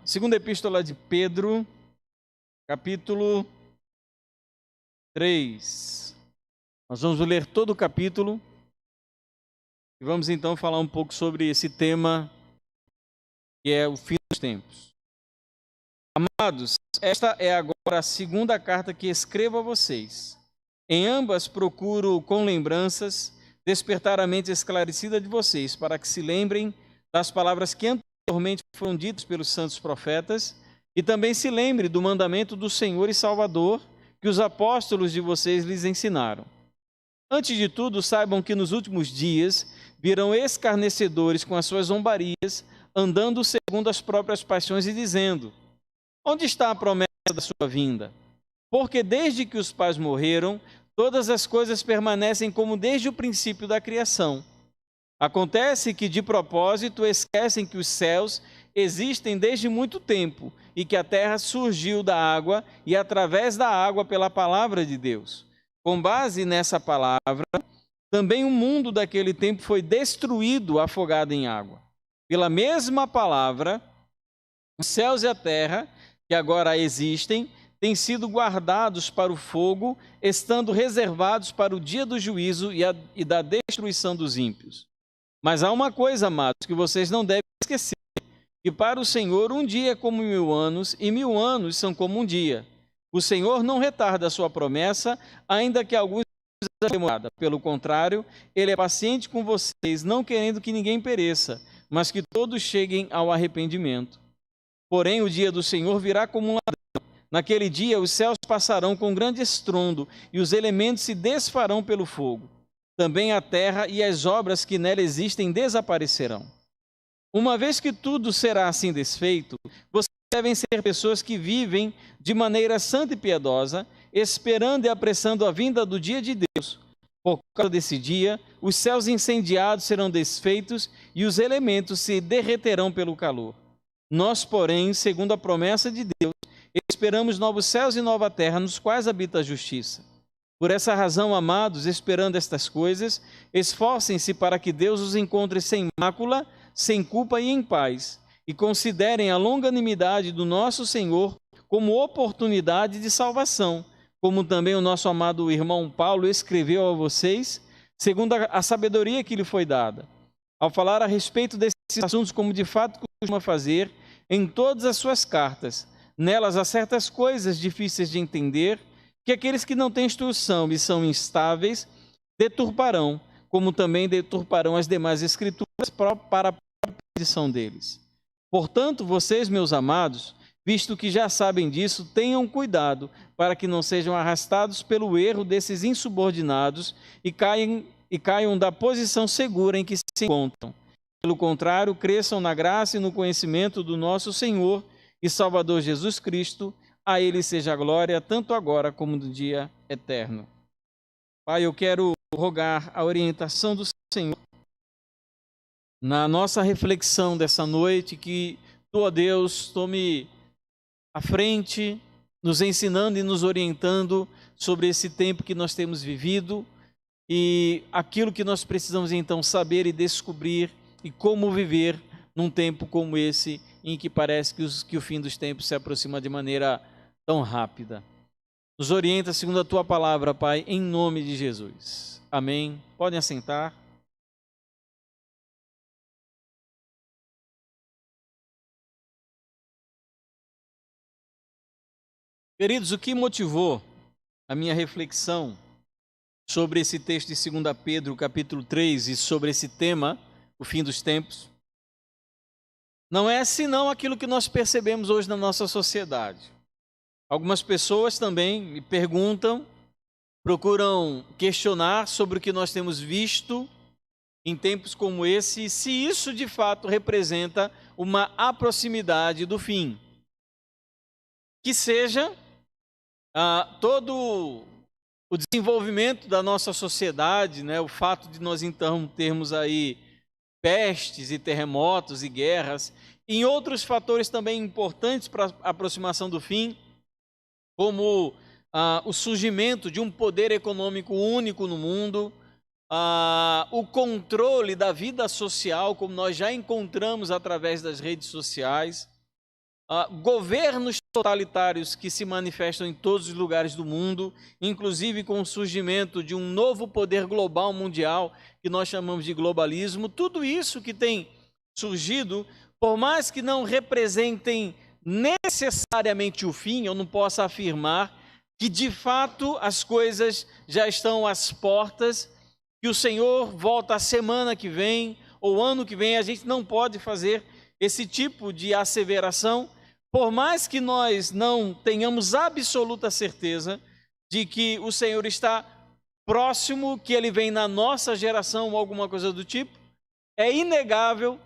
Segunda epístola de Pedro, capítulo 3. Nós vamos ler todo o capítulo e vamos então falar um pouco sobre esse tema que é o fim dos tempos. Amados, esta é agora a segunda carta que escrevo a vocês. Em ambas procuro, com lembranças, despertar a mente esclarecida de vocês, para que se lembrem das palavras que anteriormente foram ditas pelos santos profetas, e também se lembre do mandamento do Senhor e Salvador, que os apóstolos de vocês lhes ensinaram. Antes de tudo, saibam que nos últimos dias virão escarnecedores com as suas zombarias, andando segundo as próprias paixões e dizendo: onde está a promessa da sua vinda? Porque desde que os pais morreram, todas as coisas permanecem como desde o princípio da criação. Acontece que, de propósito, esquecem que os céus existem desde muito tempo e que a terra surgiu da água e através da água pela palavra de Deus. Com base nessa palavra, também o mundo daquele tempo foi destruído, afogado em água. Pela mesma palavra, os céus e a terra, que agora existem, têm sido guardados para o fogo, estando reservados para o dia do juízo e da destruição dos ímpios. Mas há uma coisa, amados, que vocês não devem esquecer, que para o Senhor um dia é como 1000 anos, e 1000 anos são como um dia. O Senhor não retarda a sua promessa, ainda que alguns sejam demorada. Pelo contrário, Ele é paciente com vocês, não querendo que ninguém pereça, mas que todos cheguem ao arrependimento. Porém, o dia do Senhor virá como um ladrão. Naquele dia, os céus passarão com grande estrondo, e os elementos se desfarão pelo fogo. Também a terra e as obras que nela existem desaparecerão. Uma vez que tudo será assim desfeito, vocês devem ser pessoas que vivem de maneira santa e piedosa, esperando e apressando a vinda do dia de Deus. Por causa desse dia, os céus incendiados serão desfeitos e os elementos se derreterão pelo calor. Nós, porém, segundo a promessa de Deus, esperamos novos céus e nova terra, nos quais habita a justiça. Por essa razão, amados, esperando estas coisas, esforcem-se para que Deus os encontre sem mácula, sem culpa e em paz, e considerem a longanimidade do nosso Senhor como oportunidade de salvação, como também o nosso amado irmão Paulo escreveu a vocês, segundo a sabedoria que lhe foi dada. Ao falar a respeito desses assuntos, como de fato costuma fazer, em todas as suas cartas, nelas há certas coisas difíceis de entender, que aqueles que não têm instrução e são instáveis deturparão, como também deturparão as demais escrituras para a perdição deles. Portanto, vocês, meus amados, visto que já sabem disso, tenham cuidado para que não sejam arrastados pelo erro desses insubordinados e caiam da posição segura em que se encontram. Pelo contrário, cresçam na graça e no conhecimento do nosso Senhor e Salvador Jesus Cristo. A Ele seja a glória, tanto agora como no dia eterno. Pai, eu quero rogar a orientação do Senhor na nossa reflexão dessa noite, que Tu, ó Deus, tome à frente, nos ensinando e nos orientando sobre esse tempo que nós temos vivido e aquilo que nós precisamos então saber e descobrir e como viver num tempo como esse, em que parece que o fim dos tempos se aproxima de maneira tão rápida. Nos orienta segundo a Tua palavra, Pai, em nome de Jesus. Amém. Podem assentar. Queridos, o que motivou a minha reflexão sobre esse texto de 2 Pedro, capítulo 3, e sobre esse tema, o fim dos tempos, não é senão aquilo que nós percebemos hoje na nossa sociedade. Algumas pessoas também me perguntam, procuram questionar sobre o que nós temos visto em tempos como esse, se isso de fato representa uma aproximidade do fim. Que seja todo o desenvolvimento da nossa sociedade, né, o fato de nós então termos aí pestes e terremotos e guerras, e em outros fatores também importantes para a aproximação do fim, como o surgimento de um poder econômico único no mundo, o controle da vida social, como nós já encontramos através das redes sociais, governos totalitários que se manifestam em todos os lugares do mundo, inclusive com o surgimento de um novo poder global mundial, que nós chamamos de globalismo. Tudo isso que tem surgido, por mais que não representem necessariamente o fim, eu não posso afirmar que de fato as coisas já estão às portas, que o Senhor volta a semana que vem ou ano que vem. A gente não pode fazer esse tipo de asseveração, por mais que nós não tenhamos absoluta certeza de que o Senhor está próximo, que Ele vem na nossa geração ou alguma coisa do tipo. É inegável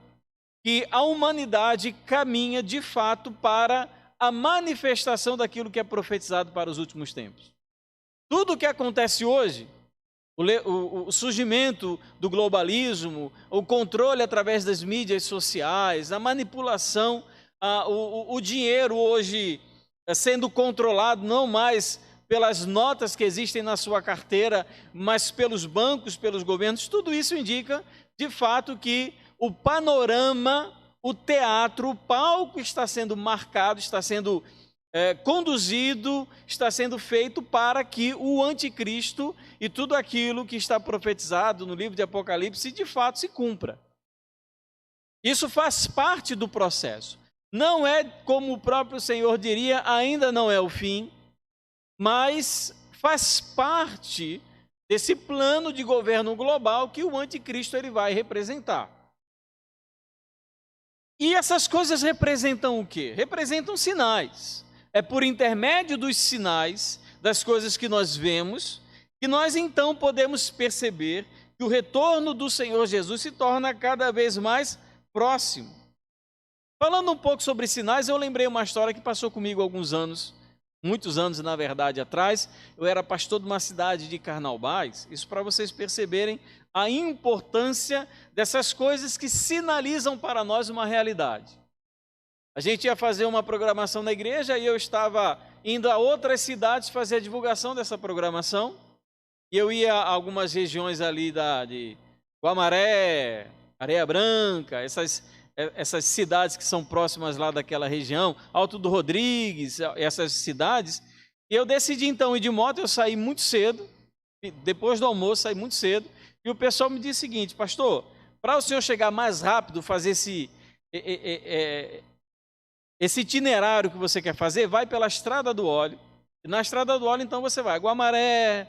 que a humanidade caminha de fato para a manifestação daquilo que é profetizado para os últimos tempos. Tudo o que acontece hoje, o surgimento do globalismo, o controle através das mídias sociais, a manipulação, o dinheiro hoje sendo controlado não mais pelas notas que existem na sua carteira, mas pelos bancos, pelos governos, tudo isso indica de fato que o panorama, o teatro, o palco está sendo marcado, está sendo conduzido, está sendo feito para que o anticristo e tudo aquilo que está profetizado no livro de Apocalipse de fato se cumpra. Isso faz parte do processo. Não é, como o próprio Senhor diria, ainda não é o fim, mas faz parte desse plano de governo global que o anticristo ele vai representar. E essas coisas representam o quê? Representam sinais. É por intermédio dos sinais, das coisas que nós vemos, que nós então podemos perceber que o retorno do Senhor Jesus se torna cada vez mais próximo. Falando um pouco sobre sinais, eu lembrei uma história que passou comigo há alguns anos, muitos anos na verdade atrás. Eu era pastor de uma cidade de Carnaubais, isso para vocês perceberem a importância dessas coisas que sinalizam para nós uma realidade. A gente ia fazer uma programação na igreja e eu estava indo a outras cidades fazer a divulgação dessa programação. E eu ia a algumas regiões ali de Guamaré, Areia Branca, essas cidades que são próximas lá daquela região, Alto do Rodrigues, essas cidades. E eu decidi então ir de moto. Eu saí muito cedo, depois do almoço saí muito cedo, e o pessoal me disse o seguinte: pastor, para o senhor chegar mais rápido, fazer esse itinerário que você quer fazer, vai pela Estrada do Óleo. E na Estrada do Óleo então você vai Guamaré,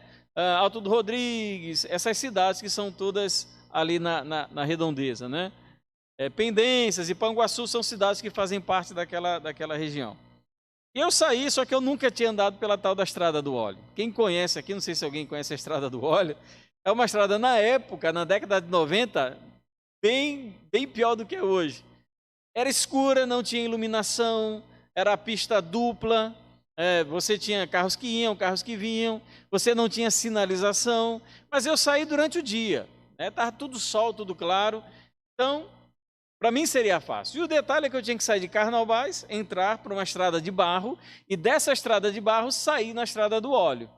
Alto do Rodrigues, essas cidades que são todas ali na redondeza, né? Pendências e Panguaçu são cidades que fazem parte daquela região. E eu saí, só que eu nunca tinha andado pela tal da Estrada do Óleo. Quem conhece aqui, não sei se alguém conhece a Estrada do Óleo, é uma estrada na época, na década de 90, bem pior do que hoje. Era escura, não tinha iluminação, era a pista dupla, você tinha carros que iam, carros que vinham, você não tinha sinalização, mas eu saí durante o dia, estava tudo sol, tudo claro, então para mim seria fácil. E o detalhe é que eu tinha que sair de Carnaubais, entrar para uma estrada de barro e dessa estrada de barro sair na Estrada do Óleo.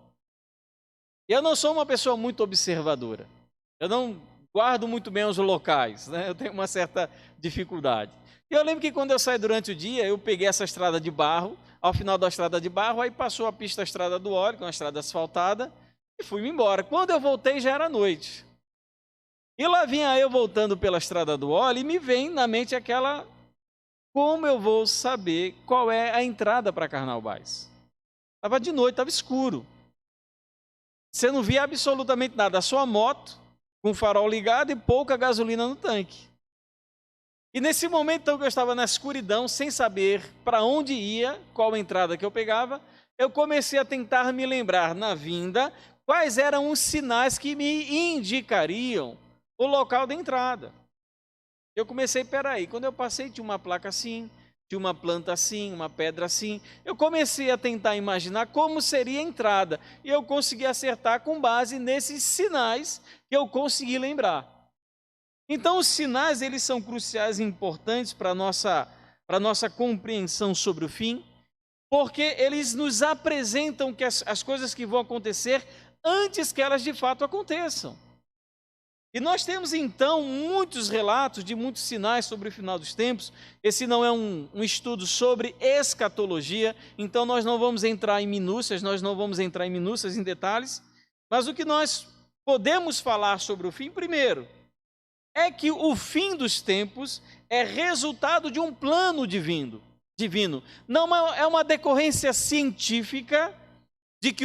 Eu não sou uma pessoa muito observadora, eu não guardo muito bem os locais, né? Eu tenho uma certa dificuldade. E eu lembro que quando eu saí durante o dia, eu peguei essa estrada de barro, ao final da estrada de barro, aí passou a pista Estrada do Óleo, que é uma estrada asfaltada, e fui-me embora. Quando eu voltei já era noite. E lá vinha eu voltando pela Estrada do Óleo e me vem na mente aquela: como eu vou saber qual é a entrada para Carnaubais? Estava de noite, estava escuro. Você não via absolutamente nada, só a moto com o farol ligado e pouca gasolina no tanque. E nesse momento então, que eu estava na escuridão, sem saber para onde ia, qual entrada que eu pegava, eu comecei a tentar me lembrar na vinda quais eram os sinais que me indicariam o local da entrada. Eu comecei, peraí, quando eu passei tinha uma placa assim, tinha uma planta assim, uma pedra assim. Eu comecei a tentar imaginar como seria a entrada e eu consegui acertar com base nesses sinais que eu consegui lembrar. Então os sinais eles são cruciais e importantes para a nossa compreensão sobre o fim, porque eles nos apresentam que as coisas que vão acontecer antes que elas de fato aconteçam. E nós temos então muitos relatos de muitos sinais sobre o final dos tempos. Esse não é um estudo sobre escatologia, então nós não vamos entrar em minúcias, em detalhes, mas o que nós podemos falar sobre o fim, primeiro, é que o fim dos tempos é resultado de um plano divino. Não é uma decorrência científica de que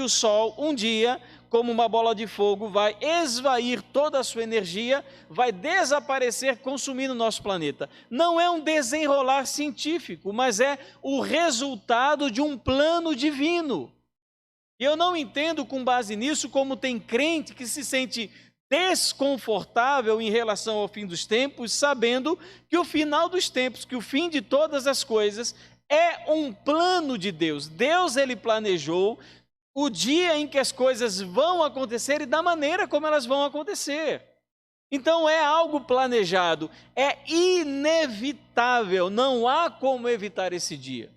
o Sol um dia, como uma bola de fogo, vai esvair toda a sua energia, vai desaparecer, consumindo o nosso planeta. Não é um desenrolar científico, mas é o resultado de um plano divino. E eu não entendo, com base nisso, como tem crente que se sente desconfortável em relação ao fim dos tempos, sabendo que o final dos tempos, que o fim de todas as coisas, é um plano de Deus. Deus, ele planejou o dia em que as coisas vão acontecer e da maneira como elas vão acontecer. Então é algo planejado, é inevitável, não há como evitar esse dia.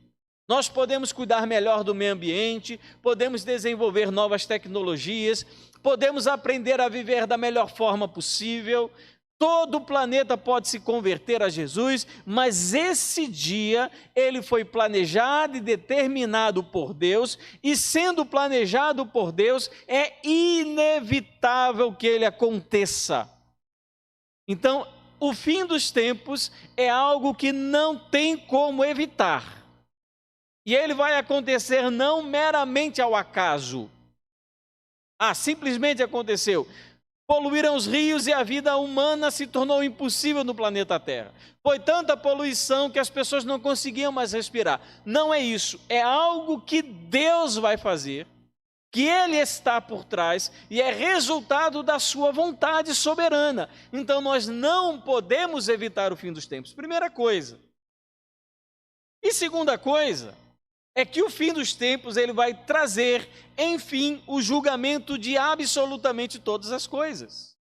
Nós podemos cuidar melhor do meio ambiente, podemos desenvolver novas tecnologias, podemos aprender a viver da melhor forma possível. Todo o planeta pode se converter a Jesus, mas esse dia, ele foi planejado e determinado por Deus, e sendo planejado por Deus, é inevitável que ele aconteça. Então, o fim dos tempos é algo que não tem como evitar. E ele vai acontecer não meramente ao acaso. Simplesmente aconteceu. Poluíram os rios e a vida humana se tornou impossível no planeta Terra. Foi tanta poluição que as pessoas não conseguiam mais respirar. Não é isso, é algo que Deus vai fazer, que Ele está por trás e é resultado da sua vontade soberana. Então nós não podemos evitar o fim dos tempos, primeira coisa. E segunda coisa, é que o fim dos tempos ele vai trazer, enfim, o julgamento de absolutamente todas as coisas.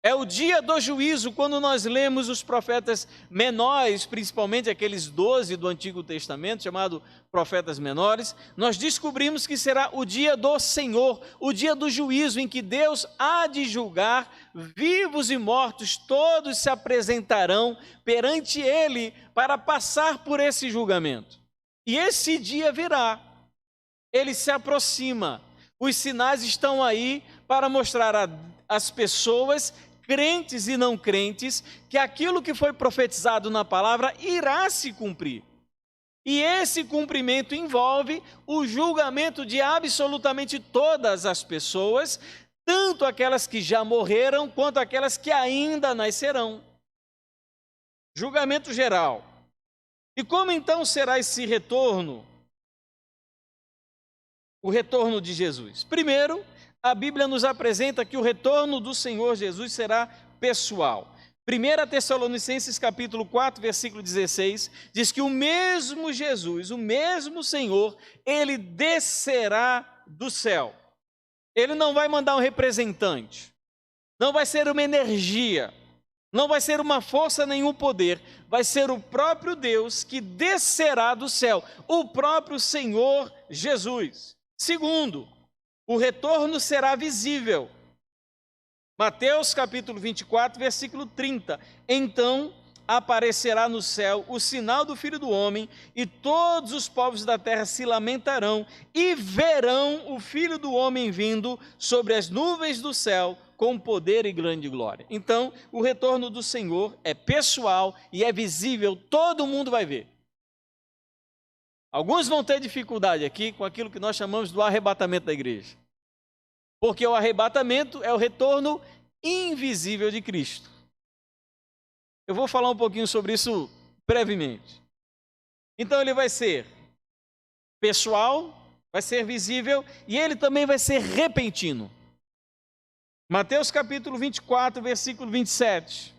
É o dia do juízo, quando nós lemos os profetas menores, principalmente aqueles 12 do Antigo Testamento, chamados profetas menores, nós descobrimos que será o dia do Senhor, o dia do juízo, em que Deus há de julgar, vivos e mortos, todos se apresentarão perante Ele para passar por esse julgamento. E esse dia virá, ele se aproxima, os sinais estão aí para mostrar às pessoas, crentes e não crentes, que aquilo que foi profetizado na palavra irá se cumprir. E esse cumprimento envolve o julgamento de absolutamente todas as pessoas, tanto aquelas que já morreram, quanto aquelas que ainda nascerão. Julgamento geral. E como então será esse retorno? O retorno de Jesus. Primeiro, a Bíblia nos apresenta que o retorno do Senhor Jesus será pessoal. 1 Tessalonicenses capítulo 4, versículo 16, diz que o mesmo Jesus, o mesmo Senhor, ele descerá do céu. Ele não vai mandar um representante, não vai ser uma energia, não vai ser uma força nem um poder, vai ser o próprio Deus que descerá do céu, o próprio Senhor Jesus. Segundo, o retorno será visível. Mateus capítulo 24, versículo 30. Então aparecerá no céu o sinal do Filho do Homem, e todos os povos da terra se lamentarão e verão o Filho do Homem vindo sobre as nuvens do céu com poder e grande glória. Então, o retorno do Senhor é pessoal e é visível, todo mundo vai ver. Alguns vão ter dificuldade aqui com aquilo que nós chamamos do arrebatamento da igreja. Porque o arrebatamento é o retorno invisível de Cristo. Eu vou falar um pouquinho sobre isso brevemente. Então ele vai ser pessoal, vai ser visível e ele também vai ser repentino. Mateus capítulo 24, versículo 27.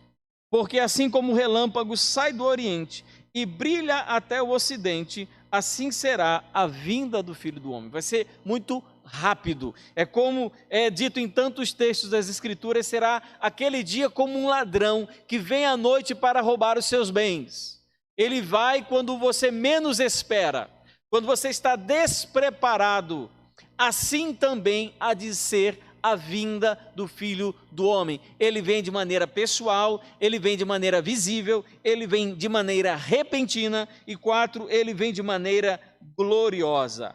Porque assim como o relâmpago sai do oriente e brilha até o ocidente, assim será a vinda do Filho do Homem. Vai ser muito rápido. É como é dito em tantos textos das Escrituras, será aquele dia como um ladrão que vem à noite para roubar os seus bens. Ele vai quando você menos espera, quando você está despreparado. Assim também há de ser a vinda do Filho do Homem. Ele vem de maneira pessoal, ele vem de maneira visível, ele vem de maneira repentina e 4, ele vem de maneira gloriosa.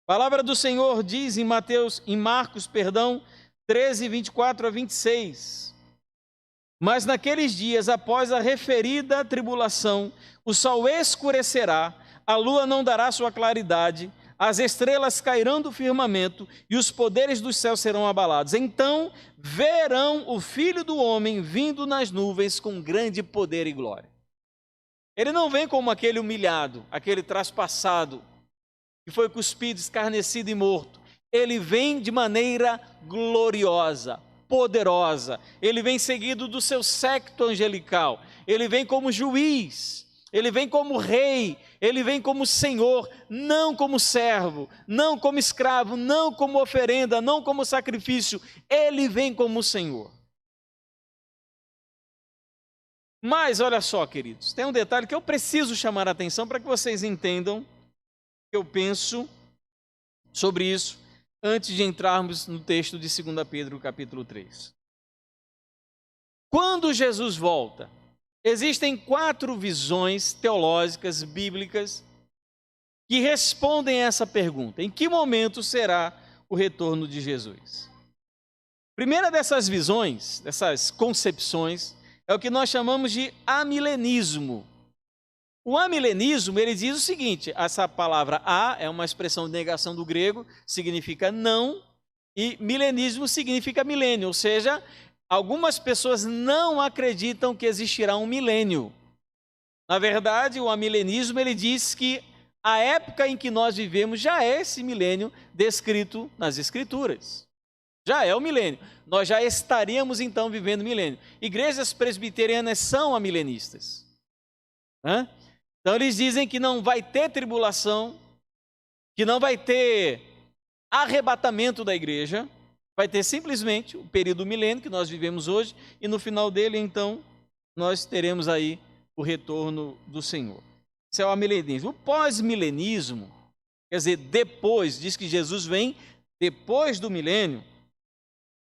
A palavra do Senhor diz em Marcos, 13, 24 a 26. Mas naqueles dias, após a referida tribulação, o sol escurecerá, a lua não dará sua claridade, as estrelas cairão do firmamento e os poderes dos céus serão abalados. Então verão o Filho do Homem vindo nas nuvens com grande poder e glória. Ele não vem como aquele humilhado, aquele traspassado, que foi cuspido, escarnecido e morto. Ele vem de maneira gloriosa, poderosa. Ele vem seguido do seu séquito angelical. Ele vem como juiz, ele vem como rei, ele vem como senhor, não como servo, não como escravo, não como oferenda, não como sacrifício. Ele vem como senhor. Mas olha só, queridos, tem um detalhe que eu preciso chamar a atenção para que vocês entendam o que eu penso sobre isso, antes de entrarmos no texto de 2 Pedro, capítulo 3. Quando Jesus volta, existem 4 visões teológicas, bíblicas, que respondem a essa pergunta: em que momento será o retorno de Jesus? A primeira dessas visões, dessas concepções, é o que nós chamamos de amilenismo. O amilenismo, ele diz o seguinte: essa palavra a é uma expressão de negação do grego, significa não, e milenismo significa milênio, ou seja, algumas pessoas não acreditam que existirá um milênio. Na verdade, o amilenismo, ele diz que a época em que nós vivemos já é esse milênio descrito nas Escrituras. Já é o milênio. Nós já estaríamos então vivendo o milênio. Igrejas presbiterianas são amilenistas. Então eles dizem que não vai ter tribulação, que não vai ter arrebatamento da igreja, vai ter simplesmente o período milênio que nós vivemos hoje, e no final dele, então, nós teremos aí o retorno do Senhor. Isso é o amilenismo. O pós-milenismo, quer dizer, depois, diz que Jesus vem depois do milênio,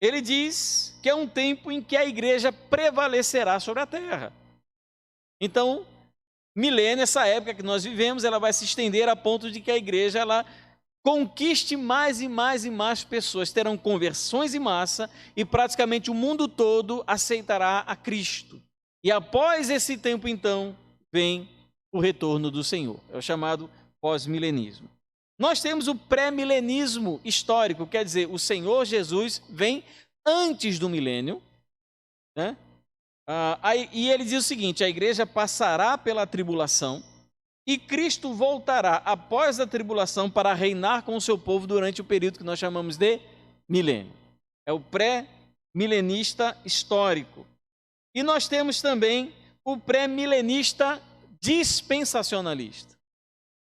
ele diz que é um tempo em que a igreja prevalecerá sobre a terra. Então, milênio, essa época que nós vivemos, ela vai se estender a ponto de que a igreja ela conquiste mais e mais e mais pessoas, terão conversões em massa e praticamente o mundo todo aceitará a Cristo. E após esse tempo, então, vem o retorno do Senhor. É o chamado pós-milenismo. Nós temos o pré-milenismo histórico, quer dizer, o Senhor Jesus vem antes do milênio, né? E ele diz o seguinte: a igreja passará pela tribulação e Cristo voltará após a tribulação para reinar com o seu povo durante o período que nós chamamos de milênio. É o pré-milenista histórico. E nós temos também o pré-milenista dispensacionalista.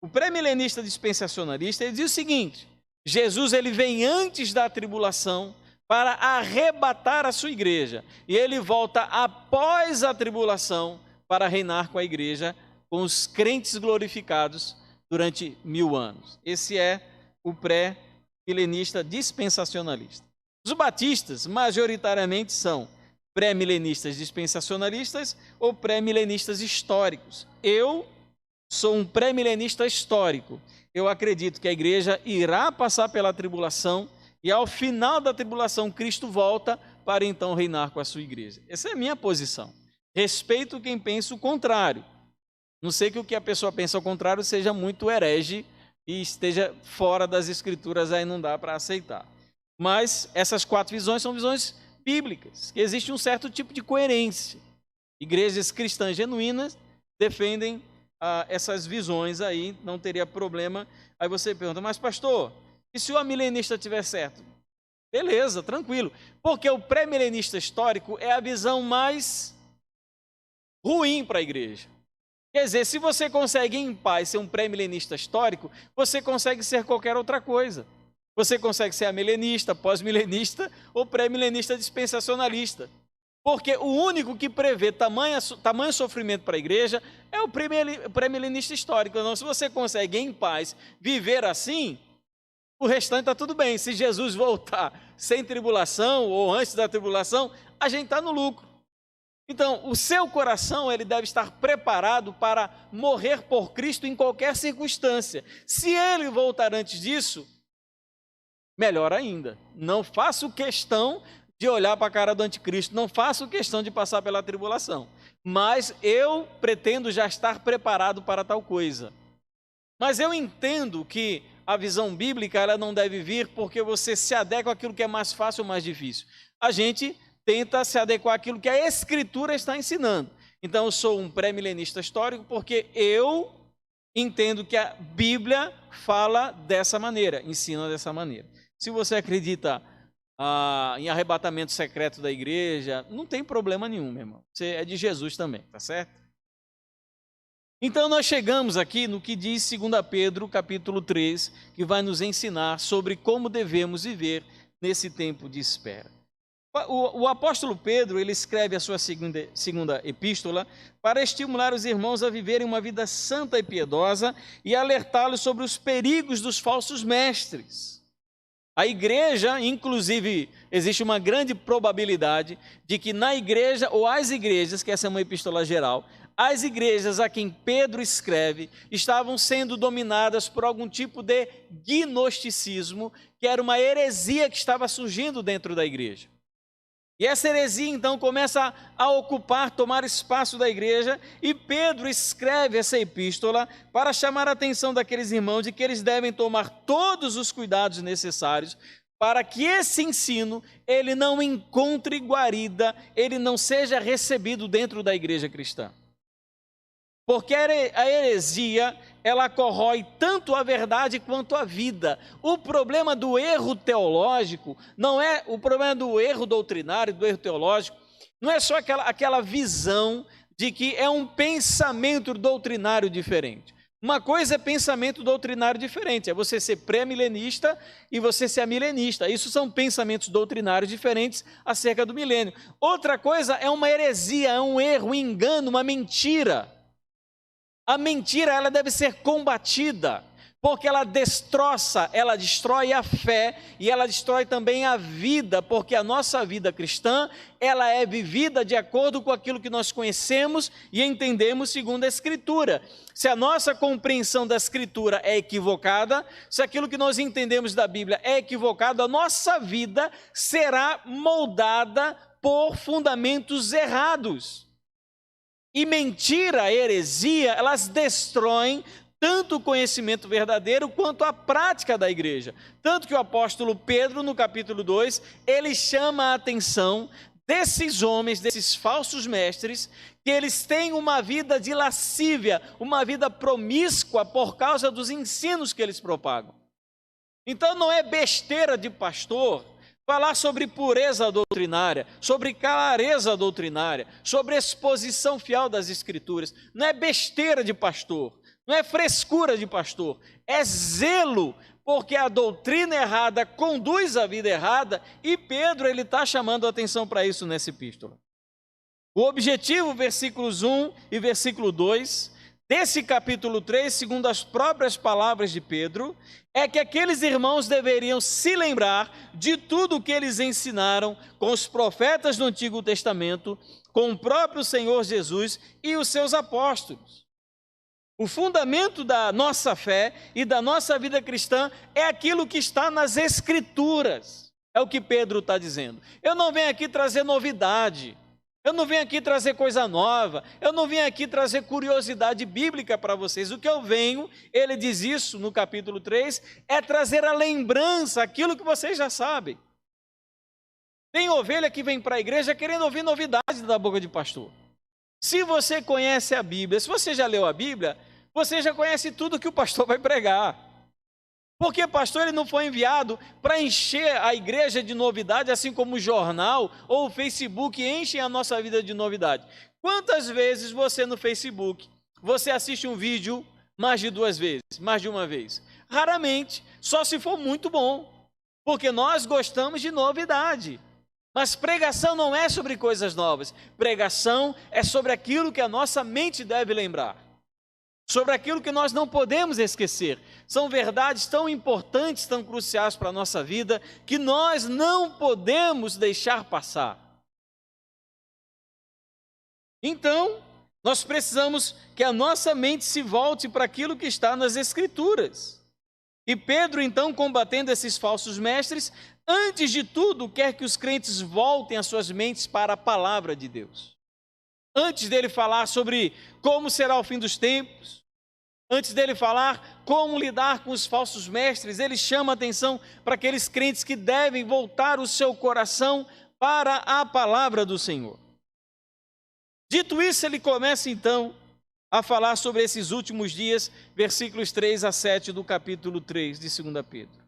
O pré-milenista dispensacionalista, ele diz o seguinte: Jesus ele vem antes da tribulação para arrebatar a sua igreja, e ele volta após a tribulação para reinar com a igreja, com os crentes glorificados durante 1000 anos. Esse é o pré-milenista dispensacionalista. Os batistas, majoritariamente, são pré-milenistas dispensacionalistas ou pré-milenistas históricos. Eu sou um pré-milenista histórico. Eu acredito que a igreja irá passar pela tribulação e ao final da tribulação Cristo volta para então reinar com a sua igreja. Essa é a minha posição. Respeito quem pensa o contrário. Não sei que o que a pessoa pensa ao contrário seja muito herege e esteja fora das escrituras, aí não dá para aceitar. Mas essas 4 visões são visões bíblicas, que existe um certo tipo de coerência. Igrejas cristãs genuínas defendem essas visões aí, não teria problema. Aí você pergunta: mas pastor, e se o amilenista tiver certo? Beleza, tranquilo. Porque o pré-milenista histórico é a visão mais ruim para a igreja. Quer dizer, se você consegue em paz ser um pré-milenista histórico, você consegue ser qualquer outra coisa. Você consegue ser amilenista, pós-milenista ou pré-milenista dispensacionalista. Porque o único que prevê tamanho sofrimento para a igreja é o pré-milenista histórico. Então, se você consegue em paz viver assim, o restante está tudo bem. Se Jesus voltar sem tribulação ou antes da tribulação, a gente está no lucro. Então, o seu coração, ele deve estar preparado para morrer por Cristo em qualquer circunstância. Se ele voltar antes disso, melhor ainda. Não faço questão de olhar para a cara do anticristo, não faço questão de passar pela tribulação. Mas eu pretendo já estar preparado para tal coisa. Mas eu entendo que a visão bíblica, ela não deve vir porque você se adequa àquilo que é mais fácil ou mais difícil. A gente tenta se adequar àquilo que a Escritura está ensinando. Então, eu sou um pré-milenista histórico porque eu entendo que a Bíblia fala dessa maneira, ensina dessa maneira. Se você acredita em arrebatamento secreto da igreja, não tem problema nenhum, meu irmão. Você é de Jesus também, tá certo? Então, nós chegamos aqui no que diz 2 Pedro, capítulo 3, que vai nos ensinar sobre como devemos viver nesse tempo de espera. O apóstolo Pedro, ele escreve a sua segunda epístola para estimular os irmãos a viverem uma vida santa e piedosa e alertá-los sobre os perigos dos falsos mestres. A igreja, inclusive, existe uma grande probabilidade de que na igreja ou as igrejas, que essa é uma epístola geral, as igrejas a quem Pedro escreve estavam sendo dominadas por algum tipo de gnosticismo, que era uma heresia que estava surgindo dentro da igreja. E essa heresia, então, começa a ocupar, tomar espaço da igreja, e Pedro escreve essa epístola para chamar a atenção daqueles irmãos de que eles devem tomar todos os cuidados necessários para que esse ensino, ele não encontre guarida, ele não seja recebido dentro da igreja cristã. Porque a heresia, ela corrói tanto a verdade quanto a vida. O problema do erro teológico, não é o problema do erro doutrinário, do erro teológico, não é só aquela visão de que é um pensamento doutrinário diferente. Uma coisa é pensamento doutrinário diferente, é você ser pré-milenista e você ser milenista. Isso são pensamentos doutrinários diferentes acerca do milênio. Outra coisa é uma heresia, é um erro, um engano, uma mentira. A mentira, ela deve ser combatida, porque ela destroça, ela destrói a fé e ela destrói também a vida, porque a nossa vida cristã, ela é vivida de acordo com aquilo que nós conhecemos e entendemos segundo a Escritura. Se a nossa compreensão da Escritura é equivocada, se aquilo que nós entendemos da Bíblia é equivocado, a nossa vida será moldada por fundamentos errados. E mentira, heresia, elas destroem tanto o conhecimento verdadeiro quanto a prática da igreja. Tanto que o apóstolo Pedro, no capítulo 2, ele chama a atenção desses homens, desses falsos mestres, que eles têm uma vida de lascívia, uma vida promíscua por causa dos ensinos que eles propagam. Então não é besteira de pastor falar sobre pureza doutrinária, sobre clareza doutrinária, sobre exposição fiel das Escrituras. Não é besteira de pastor, não é frescura de pastor, é zelo, porque a doutrina errada conduz à vida errada, e Pedro ele está chamando a atenção para isso nessa epístola. O objetivo, versículos 1 e versículo 2, desse capítulo 3, segundo as próprias palavras de Pedro, é que aqueles irmãos deveriam se lembrar de tudo o que eles ensinaram com os profetas do Antigo Testamento, com o próprio Senhor Jesus e os seus apóstolos. O fundamento da nossa fé e da nossa vida cristã é aquilo que está nas Escrituras. É o que Pedro está dizendo. Eu não venho aqui trazer novidade. Eu não venho aqui trazer coisa nova, eu não venho aqui trazer curiosidade bíblica para vocês. O que eu venho, ele diz isso no capítulo 3, é trazer a lembrança, aquilo que vocês já sabem. Tem ovelha que vem para a igreja querendo ouvir novidades da boca de pastor. Se você conhece a Bíblia, se você já leu a Bíblia, você já conhece tudo que o pastor vai pregar. Porque o pastor ele não foi enviado para encher a igreja de novidade, assim como o jornal ou o Facebook enchem a nossa vida de novidade. Quantas vezes você no Facebook, você assiste um vídeo mais de 2 vezes, mais de uma vez? Raramente, só se for muito bom, porque nós gostamos de novidade. Mas pregação não é sobre coisas novas, pregação é sobre aquilo que a nossa mente deve lembrar. sobre aquilo que nós não podemos esquecer. São verdades tão importantes, tão cruciais para a nossa vida, que nós não podemos deixar passar. Então, nós precisamos que a nossa mente se volte para aquilo que está nas Escrituras. E Pedro, então, combatendo esses falsos mestres, antes de tudo, quer que os crentes voltem as suas mentes para a palavra de Deus. Antes dele falar sobre como será o fim dos tempos, antes dele falar como lidar com os falsos mestres, ele chama a atenção para aqueles crentes que devem voltar o seu coração para a palavra do Senhor. Dito isso, ele começa então a falar sobre esses últimos dias, versículos 3 a 7 do capítulo 3 de 2 Pedro.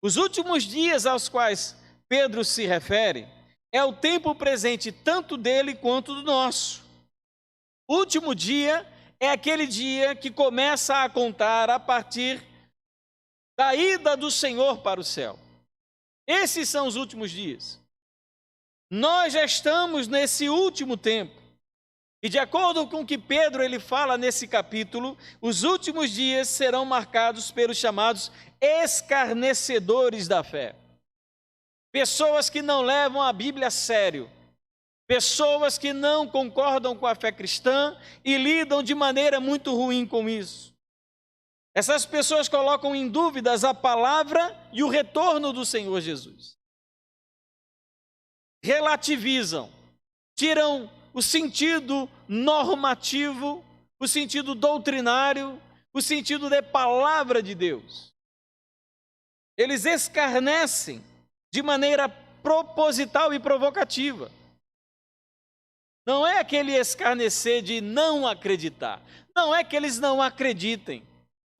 Os últimos dias aos quais Pedro se refere é o tempo presente tanto dele quanto do nosso. O último dia é aquele dia que começa a contar a partir da ida do Senhor para o céu. Esses são os últimos dias. Nós já estamos nesse último tempo. E de acordo com o que Pedro ele fala nesse capítulo, os últimos dias serão marcados pelos chamados escarnecedores da fé. Pessoas que não levam a Bíblia a sério. Pessoas que não concordam com a fé cristã e lidam de maneira muito ruim com isso. Essas pessoas colocam em dúvidas a palavra e o retorno do Senhor Jesus. Relativizam, tiram o sentido normativo, o sentido doutrinário, o sentido da palavra de Deus. Eles escarnecem de maneira proposital e provocativa. Não é aquele escarnecer de não acreditar. Não é que eles não acreditem.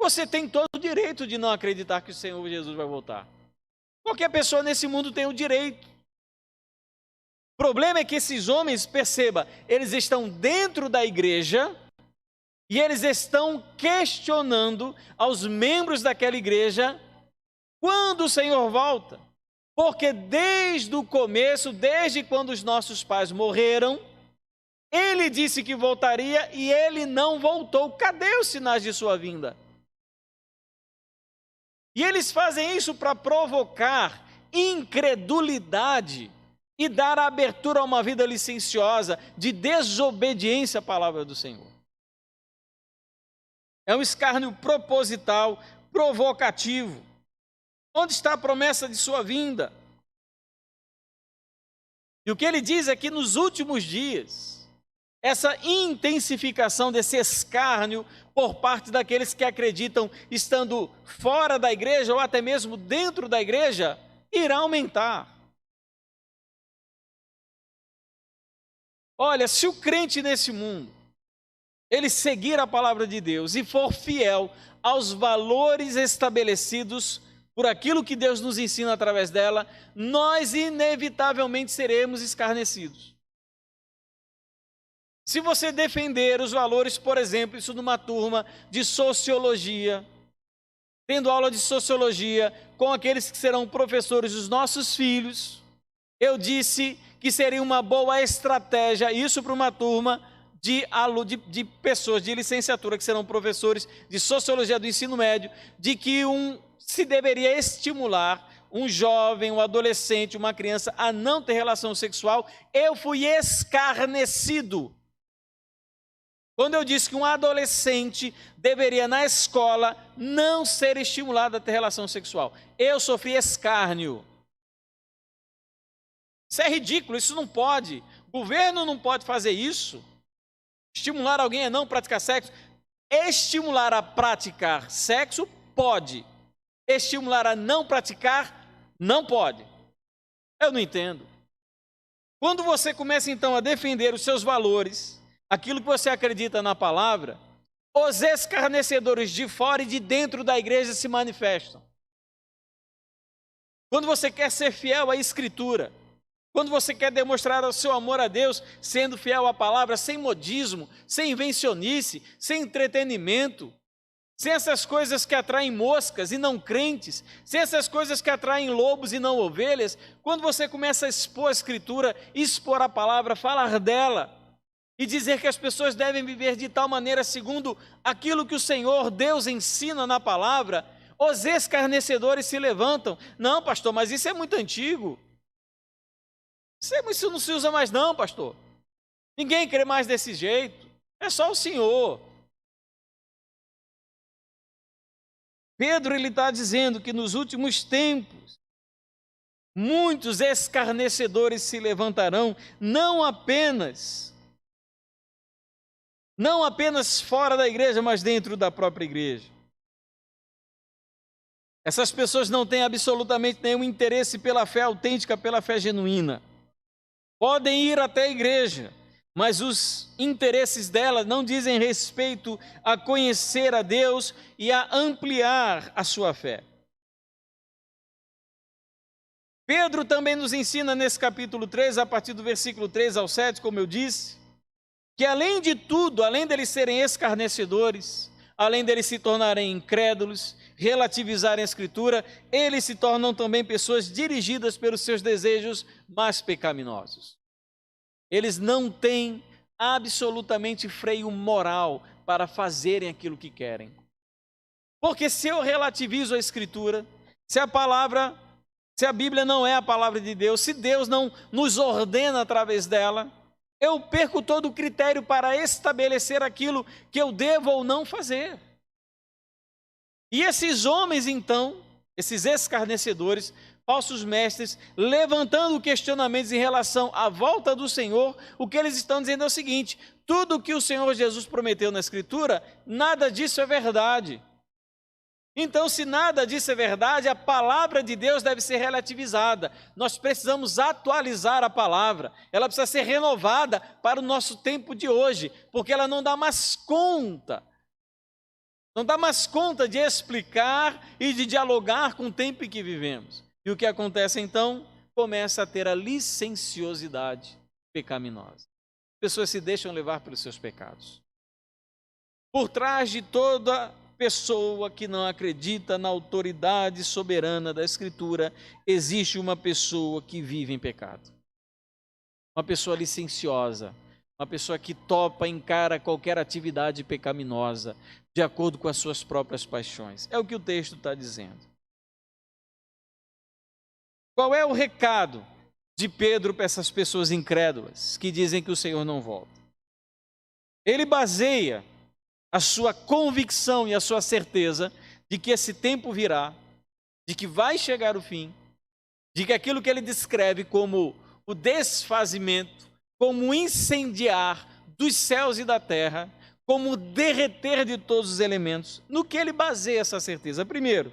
Você tem todo o direito de não acreditar que o Senhor Jesus vai voltar. Qualquer pessoa nesse mundo tem o direito. O problema é que esses homens, perceba, eles estão dentro da igreja e eles estão questionando aos membros daquela igreja quando o Senhor volta. Porque desde o começo, desde quando os nossos pais morreram, ele disse que voltaria e ele não voltou. Cadê os sinais de sua vinda? E eles fazem isso para provocar incredulidade e dar abertura a uma vida licenciosa de desobediência à palavra do Senhor. É um escárnio proposital, provocativo. Onde está a promessa de sua vinda? E o que ele diz é que nos últimos dias, essa intensificação desse escárnio por parte daqueles que acreditam estando fora da igreja ou até mesmo dentro da igreja, irá aumentar. Olha, se o crente nesse mundo, ele seguir a palavra de Deus e for fiel aos valores estabelecidos por aquilo que Deus nos ensina através dela, nós inevitavelmente seremos escarnecidos. Se você defender os valores, por exemplo, isso numa turma de sociologia, tendo aula de sociologia com aqueles que serão professores dos nossos filhos, eu disse que seria uma boa estratégia, isso para uma turma de pessoas de licenciatura que serão professores de sociologia do ensino médio, de que se deveria estimular um jovem, um adolescente, uma criança a não ter relação sexual. Eu fui escarnecido quando eu disse que um adolescente deveria, na escola, não ser estimulado a ter relação sexual. Eu sofri escárnio. Isso é ridículo, isso não pode. O governo não pode fazer isso. Estimular alguém a não praticar sexo. Estimular a praticar sexo, pode. Estimular a não praticar, não pode. Eu não entendo. Quando você começa então a defender os seus valores, aquilo que você acredita na palavra, os escarnecedores de fora e de dentro da igreja se manifestam. Quando você quer ser fiel à Escritura, quando você quer demonstrar o seu amor a Deus, sendo fiel à palavra, sem modismo, sem invencionice, sem entretenimento, sem essas coisas que atraem moscas e não crentes, sem essas coisas que atraem lobos e não ovelhas, quando você começa a expor a Escritura, expor a palavra, falar dela, e dizer que as pessoas devem viver de tal maneira segundo aquilo que o Senhor Deus ensina na palavra, os escarnecedores se levantam. Não, pastor, mas isso é muito antigo. Isso não se usa mais não, pastor. Ninguém crê mais desse jeito. É só o Senhor. Pedro ele está dizendo que nos últimos tempos, muitos escarnecedores se levantarão, não apenas fora da igreja, mas dentro da própria igreja. Essas pessoas não têm absolutamente nenhum interesse pela fé autêntica, pela fé genuína. Podem ir até a igreja, mas os interesses dela não dizem respeito a conhecer a Deus e a ampliar a sua fé. Pedro também nos ensina nesse capítulo 3, a partir do versículo 3 ao 7, como eu disse, que além de tudo, além deles serem escarnecedores, além deles se tornarem incrédulos, relativizarem a Escritura, eles se tornam também pessoas dirigidas pelos seus desejos mais pecaminosos. Eles não têm absolutamente freio moral para fazerem aquilo que querem. Porque se eu relativizo a Escritura, se a Bíblia não é a palavra de Deus, se Deus não nos ordena através dela, eu perco todo o critério para estabelecer aquilo que eu devo ou não fazer. E esses homens, então, esses escarnecedores, falsos mestres, levantando questionamentos em relação à volta do Senhor, o que eles estão dizendo é o seguinte: tudo o que o Senhor Jesus prometeu na Escritura, nada disso é verdade. Então, se nada disso é verdade, a palavra de Deus deve ser relativizada. Nós precisamos atualizar a palavra. Ela precisa ser renovada para o nosso tempo de hoje, porque ela não dá mais conta. Não dá mais conta de explicar e de dialogar com o tempo em que vivemos. E o que acontece então? Começa a ter a licenciosidade pecaminosa. As pessoas se deixam levar pelos seus pecados. Por trás de toda pessoa que não acredita na autoridade soberana da Escritura, existe uma pessoa que vive em pecado. Uma pessoa licenciosa, uma pessoa que topa, encara qualquer atividade pecaminosa, de acordo com as suas próprias paixões. É o que o texto está dizendo. Qual é o recado de Pedro para essas pessoas incrédulas que dizem que o Senhor não volta? Ele baseia a sua convicção e a sua certeza de que esse tempo virá, de que vai chegar o fim, de que aquilo que ele descreve como o desfazimento, como o incendiar dos céus e da terra, como o derreter de todos os elementos. No que ele baseia essa certeza? Primeiro,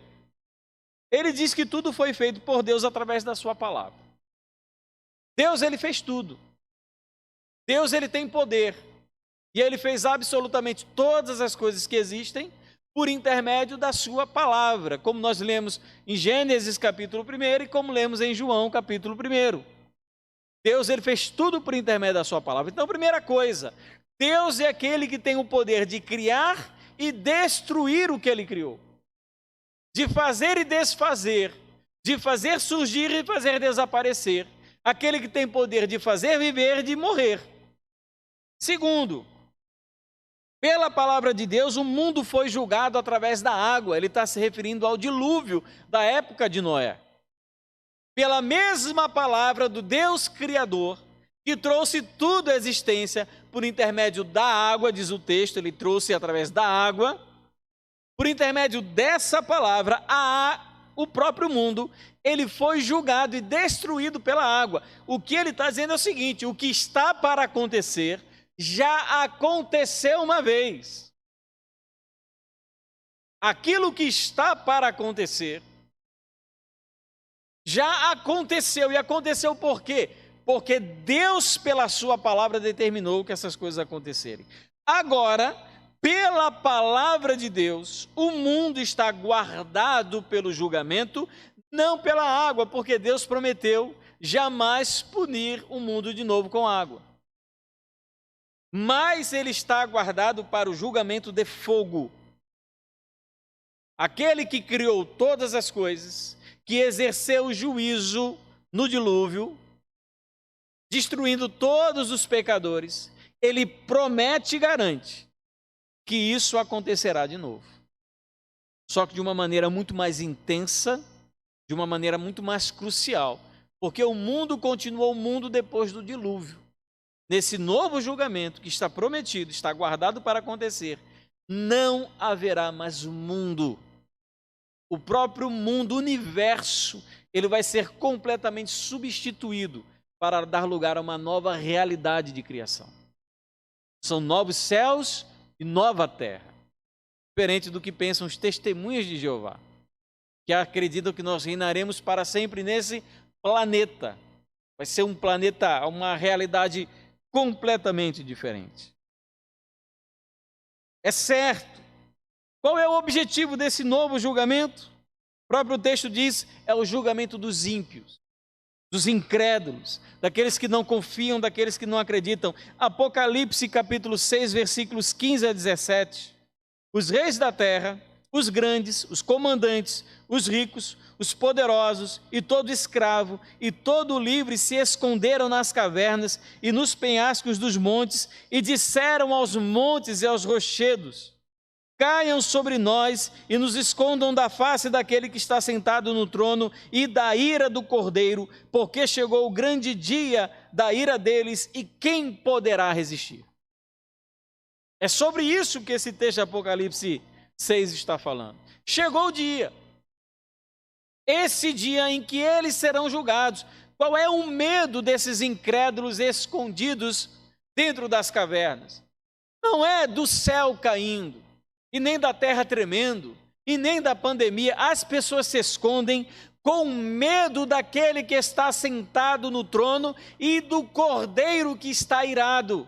ele diz que tudo foi feito por Deus através da sua palavra. Deus, ele fez tudo. Deus, ele tem poder. E ele fez absolutamente todas as coisas que existem por intermédio da sua palavra, como nós lemos em Gênesis capítulo 1 e como lemos em João capítulo 1. Deus, ele fez tudo por intermédio da sua palavra. Então, primeira coisa, Deus é aquele que tem o poder de criar e destruir o que ele criou. De fazer e desfazer, de fazer surgir e fazer desaparecer. Aquele que tem poder de fazer viver e de morrer. Segundo, pela palavra de Deus, o mundo foi julgado através da água. Ele está se referindo ao dilúvio da época de Noé. Pela mesma palavra do Deus Criador, que trouxe tudo à existência por intermédio da água, diz o texto, ele trouxe através da água. Por intermédio dessa palavra, o próprio mundo, ele foi julgado e destruído pela água. O que ele está dizendo é o seguinte: o que está para acontecer já aconteceu uma vez. Aquilo que está para acontecer já aconteceu. E aconteceu por quê? Porque Deus, pela sua palavra, determinou que essas coisas acontecerem. Agora, pela palavra de Deus, o mundo está guardado pelo julgamento, não pela água, porque Deus prometeu jamais punir o mundo de novo com água. Mas ele está guardado para o julgamento de fogo. Aquele que criou todas as coisas, que exerceu o juízo no dilúvio, destruindo todos os pecadores, ele promete e garante que isso acontecerá de novo. Só que de uma maneira muito mais intensa, de uma maneira muito mais crucial, porque o mundo continuou o mundo depois do dilúvio. Nesse novo julgamento que está prometido, está guardado para acontecer, não haverá mais um mundo. O próprio mundo, o universo, ele vai ser completamente substituído para dar lugar a uma nova realidade de criação. São novos céus e nova terra. Diferente do que pensam os testemunhas de Jeová, que acreditam que nós reinaremos para sempre nesse planeta. Vai ser um planeta, uma realidade completamente diferente. É certo. Qual é o objetivo desse novo julgamento? O próprio texto diz, é o julgamento dos ímpios, dos incrédulos, daqueles que não confiam, daqueles que não acreditam. Apocalipse capítulo 6, versículos 15 a 17. Os reis da terra, os grandes, os comandantes, os ricos, os poderosos e todo escravo e todo livre se esconderam nas cavernas e nos penhascos dos montes e disseram aos montes e aos rochedos: caiam sobre nós e nos escondam da face daquele que está sentado no trono e da ira do Cordeiro, porque chegou o grande dia da ira deles e quem poderá resistir? É sobre isso que esse texto de Apocalipse 6 está falando. Chegou o dia. Esse dia em que eles serão julgados. Qual é o medo desses incrédulos escondidos dentro das cavernas? Não é do céu caindo, e nem da terra tremendo, e nem da pandemia. As pessoas se escondem com medo daquele que está sentado no trono e do Cordeiro que está irado.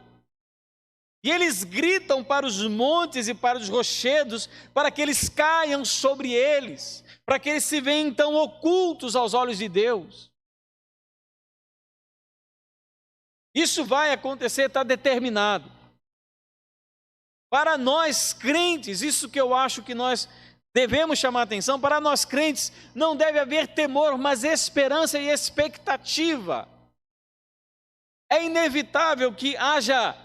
E eles gritam para os montes e para os rochedos, para que eles caiam sobre eles, para que eles se vejam então ocultos aos olhos de Deus. Isso vai acontecer, está determinado. Para nós crentes, isso que eu acho que nós devemos chamar atenção, para nós crentes não deve haver temor, mas esperança e expectativa. É inevitável que haja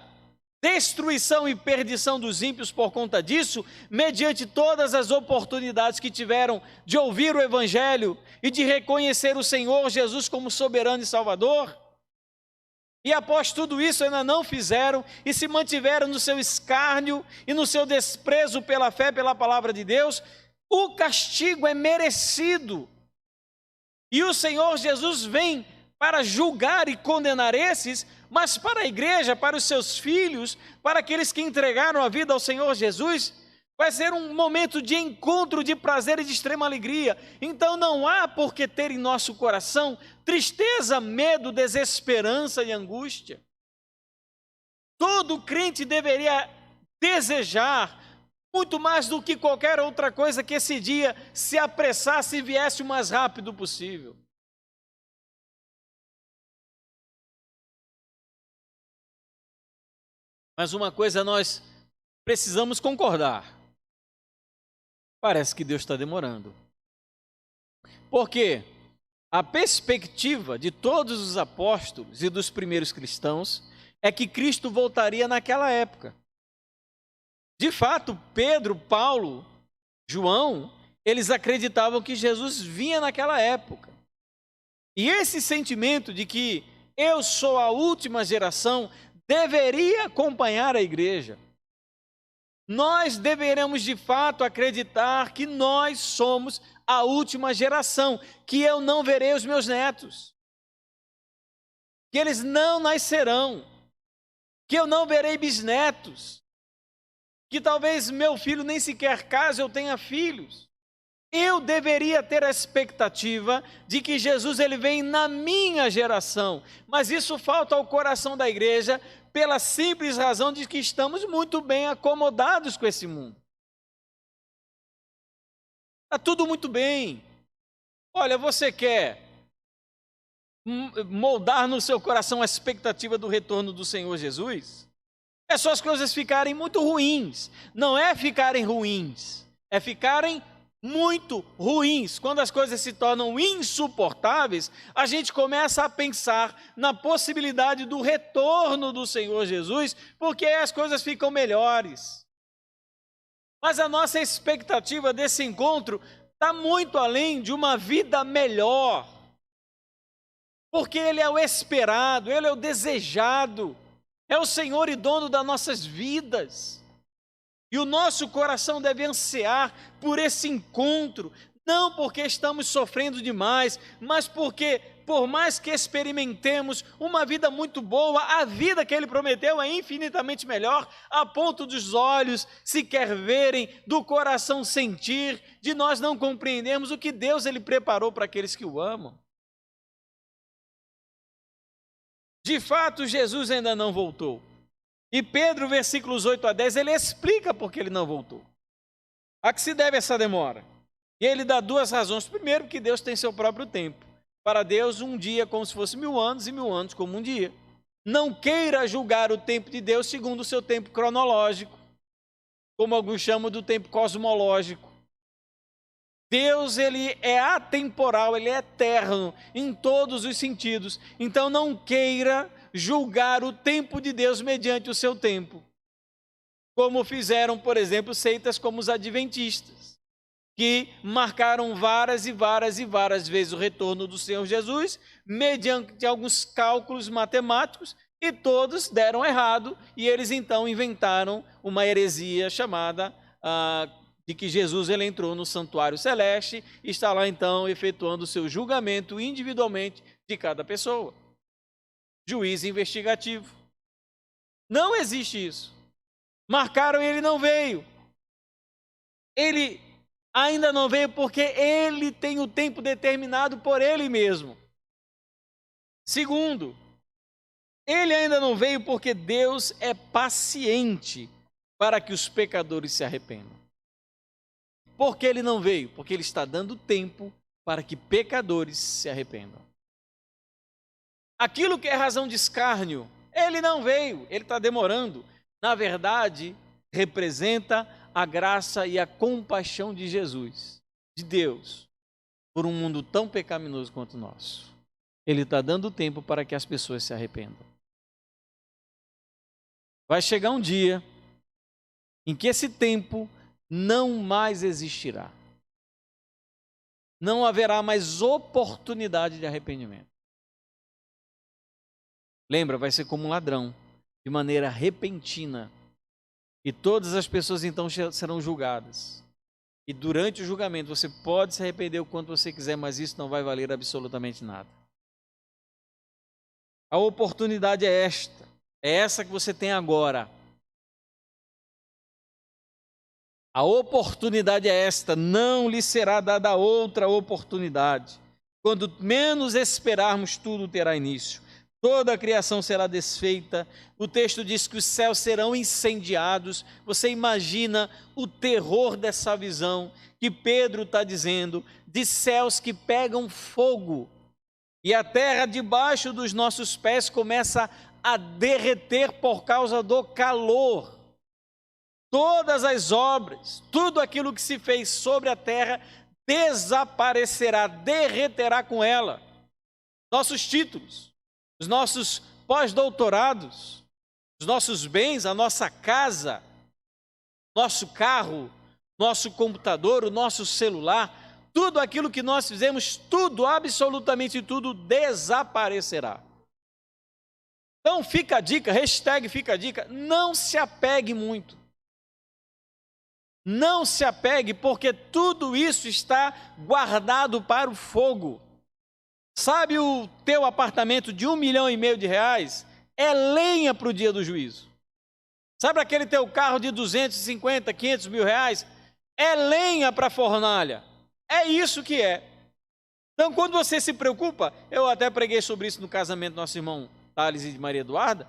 destruição e perdição dos ímpios por conta disso, mediante todas as oportunidades que tiveram de ouvir o Evangelho e de reconhecer o Senhor Jesus como soberano e Salvador. E após tudo isso ainda não fizeram e se mantiveram no seu escárnio e no seu desprezo pela fé, pela palavra de Deus, o castigo é merecido. E o Senhor Jesus vem para julgar e condenar esses, mas para a igreja, para os seus filhos, para aqueles que entregaram a vida ao Senhor Jesus, vai ser um momento de encontro, de prazer e de extrema alegria. Então não há por que ter em nosso coração tristeza, medo, desesperança e angústia. Todo crente deveria desejar, muito mais do que qualquer outra coisa, que esse dia se apressasse e viesse o mais rápido possível. Mas uma coisa nós precisamos concordar. Parece que Deus está demorando. Porque a perspectiva de todos os apóstolos e dos primeiros cristãos é que Cristo voltaria naquela época. De fato, Pedro, Paulo, João, eles acreditavam que Jesus vinha naquela época. E esse sentimento de que eu sou a última geração deveria acompanhar a igreja. Nós deveremos de fato acreditar que nós somos a última geração, que eu não verei os meus netos, que eles não nascerão, que eu não verei bisnetos, que talvez meu filho nem sequer case eu tenha filhos. Eu deveria ter a expectativa de que Jesus ele vem na minha geração, mas isso falta ao coração da igreja pela simples razão de que estamos muito bem acomodados com esse mundo. Está tudo muito bem. Olha, você quer moldar no seu coração a expectativa do retorno do Senhor Jesus? É só as coisas ficarem muito ruins. Não é ficarem ruins, é ficarem muito ruins, quando as coisas se tornam insuportáveis, a gente começa a pensar na possibilidade do retorno do Senhor Jesus, porque aí as coisas ficam melhores. Mas a nossa expectativa desse encontro está muito além de uma vida melhor, porque Ele é o esperado, Ele é o desejado, é o Senhor e dono das nossas vidas. E o nosso coração deve ansiar por esse encontro, não porque estamos sofrendo demais, mas porque, por mais que experimentemos uma vida muito boa, a vida que Ele prometeu é infinitamente melhor, a ponto dos olhos sequer verem, do coração sentir, de nós não compreendermos o que Deus Ele preparou para aqueles que o amam. De fato, Jesus ainda não voltou. E Pedro, versículos 8 a 10, ele explica por que ele não voltou. A que se deve essa demora? E ele dá duas razões. Primeiro, que Deus tem seu próprio tempo. Para Deus, um dia é como se fosse 1000 anos e 1000 anos como um dia. Não queira julgar o tempo de Deus segundo o seu tempo cronológico, como alguns chamam do tempo cosmológico. Deus, ele é atemporal, ele é eterno em todos os sentidos. Então não queira julgar o tempo de Deus mediante o seu tempo, como fizeram, por exemplo, seitas como os adventistas, que marcaram várias e várias e várias vezes o retorno do Senhor Jesus, mediante alguns cálculos matemáticos, e todos deram errado, e eles então inventaram uma heresia chamada de que Jesus ele entrou no santuário celeste e está lá então efetuando o seu julgamento individualmente de cada pessoa. Juiz investigativo. Não existe isso. Marcaram e ele não veio. Ele ainda não veio porque ele tem o tempo determinado por ele mesmo. Segundo, ele ainda não veio porque Deus é paciente para que os pecadores se arrependam. Por que ele não veio? Porque ele está dando tempo para que pecadores se arrependam. Aquilo que é razão de escárnio, ele não veio, ele está demorando. Na verdade, representa a graça e a compaixão de Jesus, de Deus, por um mundo tão pecaminoso quanto o nosso. Ele está dando tempo para que as pessoas se arrependam. Vai chegar um dia em que esse tempo não mais existirá. Não haverá mais oportunidade de arrependimento. Lembra, vai ser como um ladrão, de maneira repentina. E todas as pessoas então serão julgadas. E durante o julgamento você pode se arrepender o quanto você quiser, mas isso não vai valer absolutamente nada. A oportunidade é esta. É essa que você tem agora. A oportunidade é esta, não lhe será dada outra oportunidade. Quando menos esperarmos, tudo terá início. Toda a criação será desfeita. O texto diz que os céus serão incendiados. Você imagina o terror dessa visão que Pedro está dizendo, de céus que pegam fogo. E a terra debaixo dos nossos pés começa a derreter por causa do calor. Todas as obras, tudo aquilo que se fez sobre a terra desaparecerá, derreterá com ela. Nossos títulos, os nossos pós-doutorados, os nossos bens, a nossa casa, nosso carro, nosso computador, o nosso celular, tudo aquilo que nós fizemos, tudo, absolutamente tudo, desaparecerá. Então fica a dica, hashtag fica a dica, não se apegue muito. Não se apegue, porque tudo isso está guardado para o fogo. Sabe o teu apartamento de R$1,5 milhão? É lenha para o dia do juízo. Sabe aquele teu carro de 250, 500 mil reais? É lenha para a fornalha. É isso que é. Então, quando você se preocupa, eu até preguei sobre isso no casamento do nosso irmão Thales e de Maria Eduarda,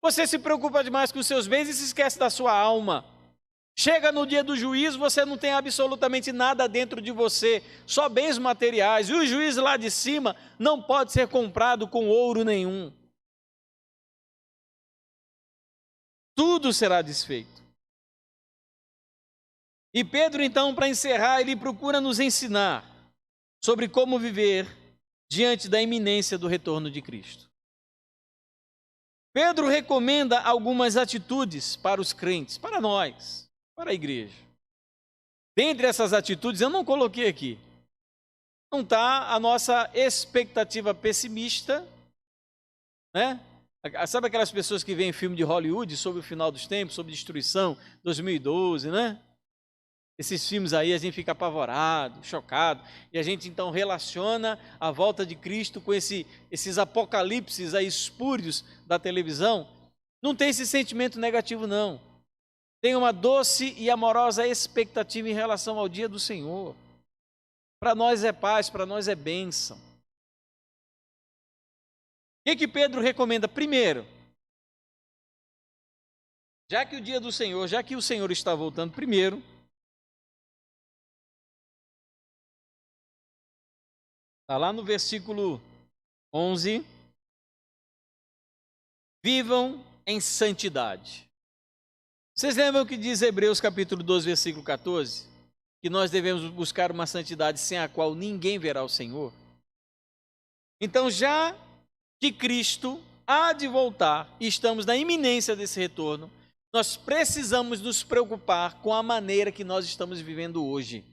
você se preocupa demais com os seus bens e se esquece da sua alma. Chega no dia do juízo, você não tem absolutamente nada dentro de você, só bens materiais. E o juízo lá de cima não pode ser comprado com ouro nenhum. Tudo será desfeito. E Pedro, então, para encerrar, ele procura nos ensinar sobre como viver diante da iminência do retorno de Cristo. Pedro recomenda algumas atitudes para os crentes, para nós, para a igreja. Dentre essas atitudes, eu não coloquei aqui. Não está a nossa expectativa pessimista, né? Sabe aquelas pessoas que veem filme de Hollywood sobre o final dos tempos, sobre destruição, 2012, né? Esses filmes aí a gente fica apavorado, chocado, e a gente então relaciona a volta de Cristo com esses apocalipses aí espúrios da televisão. Não tem esse sentimento negativo, não. Tem uma doce e amorosa expectativa em relação ao dia do Senhor. Para nós é paz, para nós é bênção. O que Pedro recomenda? Primeiro, já que o dia do Senhor, já que o Senhor está voltando primeiro, está lá no versículo 11, vivam em santidade. Vocês lembram o que diz Hebreus capítulo 12, versículo 14? Que nós devemos buscar uma santidade sem a qual ninguém verá o Senhor? Então, já que Cristo há de voltar e estamos na iminência desse retorno, nós precisamos nos preocupar com a maneira que nós estamos vivendo hoje.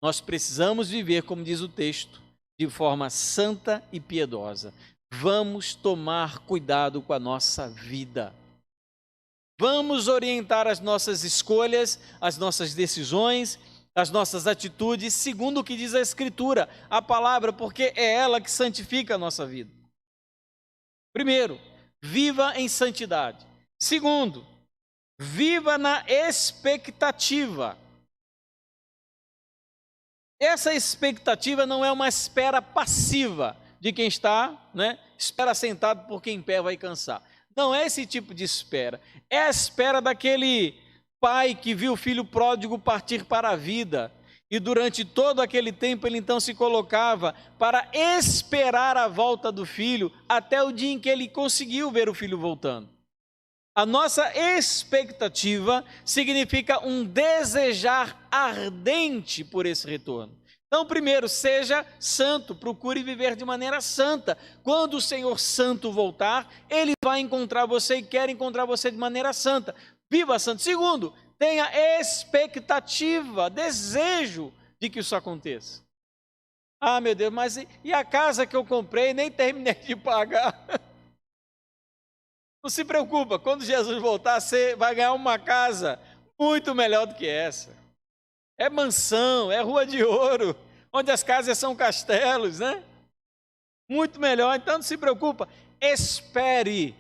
Nós precisamos viver, como diz o texto, de forma santa e piedosa. Vamos tomar cuidado com a nossa vida. Vamos orientar as nossas escolhas, as nossas decisões, as nossas atitudes, segundo o que diz a Escritura, a palavra, porque é ela que santifica a nossa vida. Primeiro, viva em santidade. Segundo, viva na expectativa. Essa expectativa não é uma espera passiva de quem está, espera sentado porque em pé vai cansar. Não é esse tipo de espera. É a espera daquele pai que viu o filho pródigo partir para a vida. E durante todo aquele tempo ele então se colocava para esperar a volta do filho até o dia em que ele conseguiu ver o filho voltando. A nossa expectativa significa um desejar ardente por esse retorno. Então, primeiro, seja santo, procure viver de maneira santa. Quando o Senhor Santo voltar, Ele vai encontrar você e quer encontrar você de maneira santa. Viva santo. Segundo, tenha expectativa, desejo de que isso aconteça. Ah, meu Deus, mas e a casa que eu comprei, nem terminei de pagar? Não se preocupa, quando Jesus voltar, você vai ganhar uma casa muito melhor do que essa. É mansão, é rua de ouro, onde as casas são castelos, né? Muito melhor, então não se preocupa, espere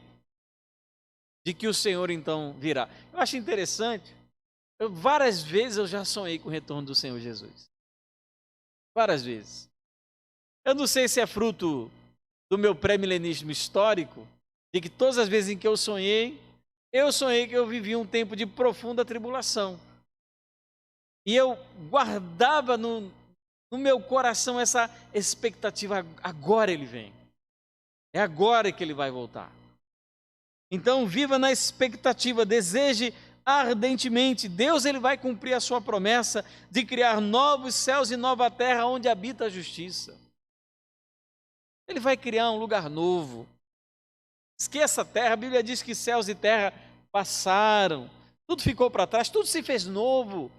de que o Senhor então virá. Eu acho interessante, várias vezes eu já sonhei com o retorno do Senhor Jesus. Várias vezes. Eu não sei se é fruto do meu pré-milenismo histórico, de que todas as vezes em que eu sonhei que eu vivia um tempo de profunda tribulação. E eu guardava no meu coração essa expectativa, agora ele vem. É agora que ele vai voltar. Então viva na expectativa, deseje ardentemente. Deus ele vai cumprir a sua promessa de criar novos céus e nova terra onde habita a justiça. Ele vai criar um lugar novo. Esqueça a terra, a Bíblia diz que céus e terra passaram, tudo ficou para trás, tudo se fez novo,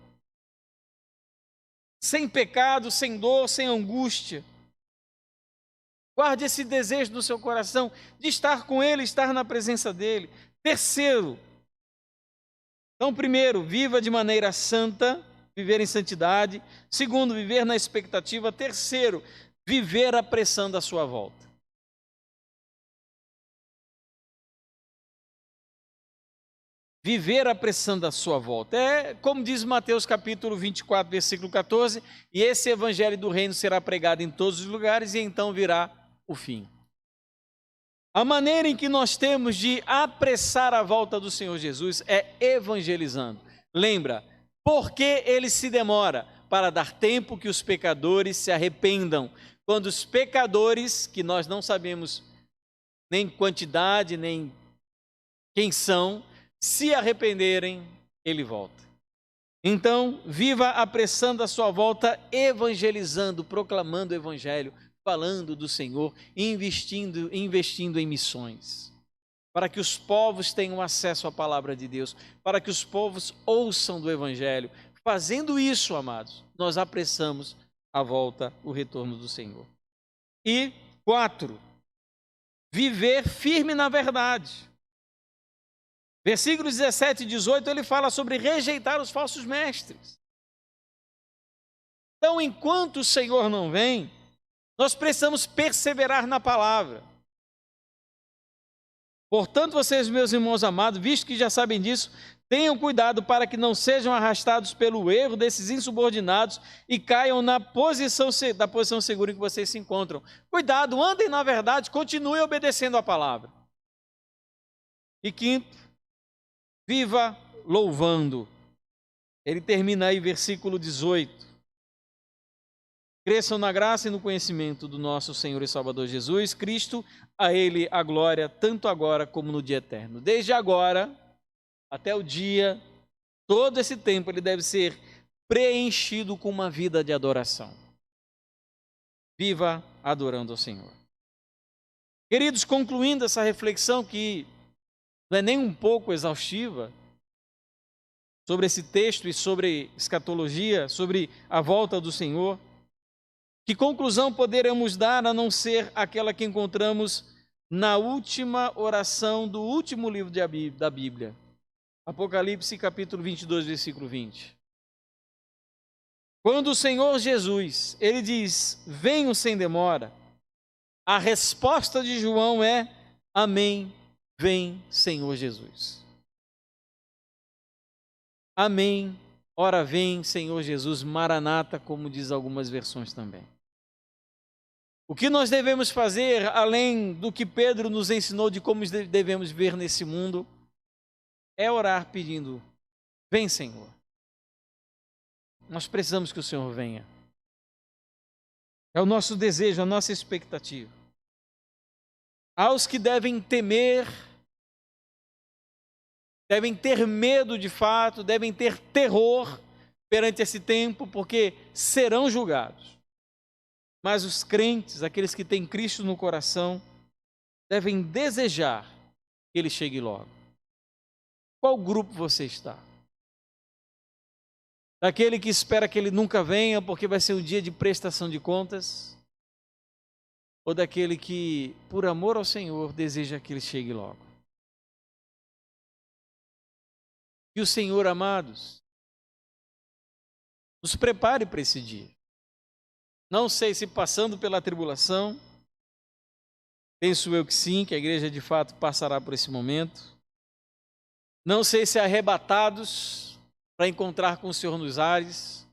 sem pecado, sem dor, sem angústia. Guarde esse desejo no seu coração de estar com Ele, estar na presença dEle. Terceiro, então primeiro, viva de maneira santa, viver em santidade. Segundo, viver na expectativa. Terceiro, viver apressando a sua volta. Viver apressando a sua volta. É como diz Mateus capítulo 24, versículo 14, e esse evangelho do reino será pregado em todos os lugares e então virá o fim. A maneira em que nós temos de apressar a volta do Senhor Jesus é evangelizando. Lembra, por que ele se demora? Para dar tempo que os pecadores se arrependam. Quando os pecadores, que nós não sabemos nem quantidade, nem quem são, se arrependerem, ele volta. Então, viva apressando a sua volta, evangelizando, proclamando o evangelho, falando do Senhor, investindo em missões, para que os povos tenham acesso à palavra de Deus, para que os povos ouçam do evangelho. Fazendo isso, amados, nós apressamos a volta, o retorno do Senhor. E 4, viver firme na verdade. Versículos 17 e 18, ele fala sobre rejeitar os falsos mestres. Então, enquanto o Senhor não vem, nós precisamos perseverar na palavra. Portanto, vocês, meus irmãos amados, visto que já sabem disso, tenham cuidado para que não sejam arrastados pelo erro desses insubordinados e caiam da posição segura em que vocês se encontram. Cuidado, andem na verdade, continuem obedecendo a palavra. E 5, viva louvando. Ele termina aí, versículo 18. Cresçam na graça e no conhecimento do nosso Senhor e Salvador Jesus Cristo, a Ele a glória, tanto agora como no dia eterno. Desde agora até o dia, todo esse tempo, ele deve ser preenchido com uma vida de adoração. Viva adorando ao Senhor. Queridos, concluindo essa reflexão que não é nem um pouco exaustiva, sobre esse texto e sobre escatologia, sobre a volta do Senhor, que conclusão poderemos dar a não ser aquela que encontramos na última oração do último livro da Bíblia? Apocalipse capítulo 22, versículo 20. Quando o Senhor Jesus, ele diz, venho sem demora, a resposta de João é, amém, vem Senhor Jesus. Amém, ora vem Senhor Jesus, Maranata, como diz algumas versões também. O que nós devemos fazer, além do que Pedro nos ensinou de como devemos viver nesse mundo, é orar pedindo, vem Senhor. Nós precisamos que o Senhor venha. É o nosso desejo, a nossa expectativa. Aos que devem temer, devem ter medo de fato, devem ter terror perante esse tempo, porque serão julgados. Mas os crentes, aqueles que têm Cristo no coração, devem desejar que Ele chegue logo. Qual grupo você está? Daquele que espera que Ele nunca venha porque vai ser um dia de prestação de contas? Ou daquele que, por amor ao Senhor, deseja que Ele chegue logo? E o Senhor, amados, nos prepare para esse dia. Não sei se passando pela tribulação, penso eu que sim, que a igreja de fato passará por esse momento. Não sei se arrebatados para encontrar com o Senhor nos ares.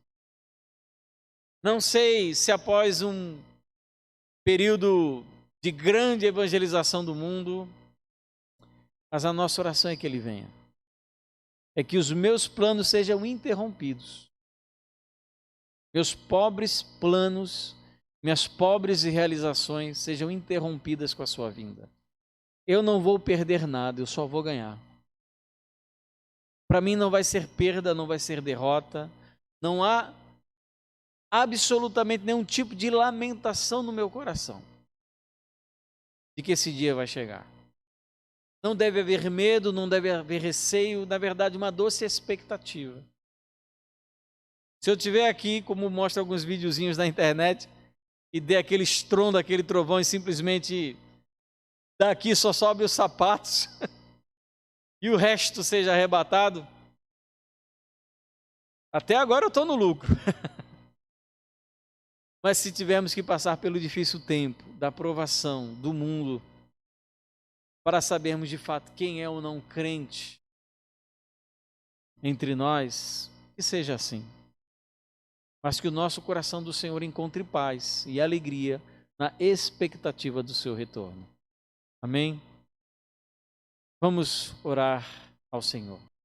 Não sei se após um período de grande evangelização do mundo, mas a nossa oração é que Ele venha. É que os meus planos sejam interrompidos. Meus pobres planos, minhas pobres realizações sejam interrompidas com a sua vinda. Eu não vou perder nada, eu só vou ganhar. Para mim não vai ser perda, não vai ser derrota. Não há absolutamente nenhum tipo de lamentação no meu coração de que esse dia vai chegar. Não deve haver medo, não deve haver receio, na verdade uma doce expectativa. Se eu estiver aqui, como mostra alguns videozinhos na internet, e der aquele estrondo, aquele trovão e simplesmente daqui só sobe os sapatos e o resto seja arrebatado, até agora eu estou no lucro. Mas se tivermos que passar pelo difícil tempo da provação do mundo, para sabermos de fato quem é o não crente entre nós, que seja assim. Mas que o nosso coração do Senhor encontre paz e alegria na expectativa do seu retorno. Amém? Vamos orar ao Senhor.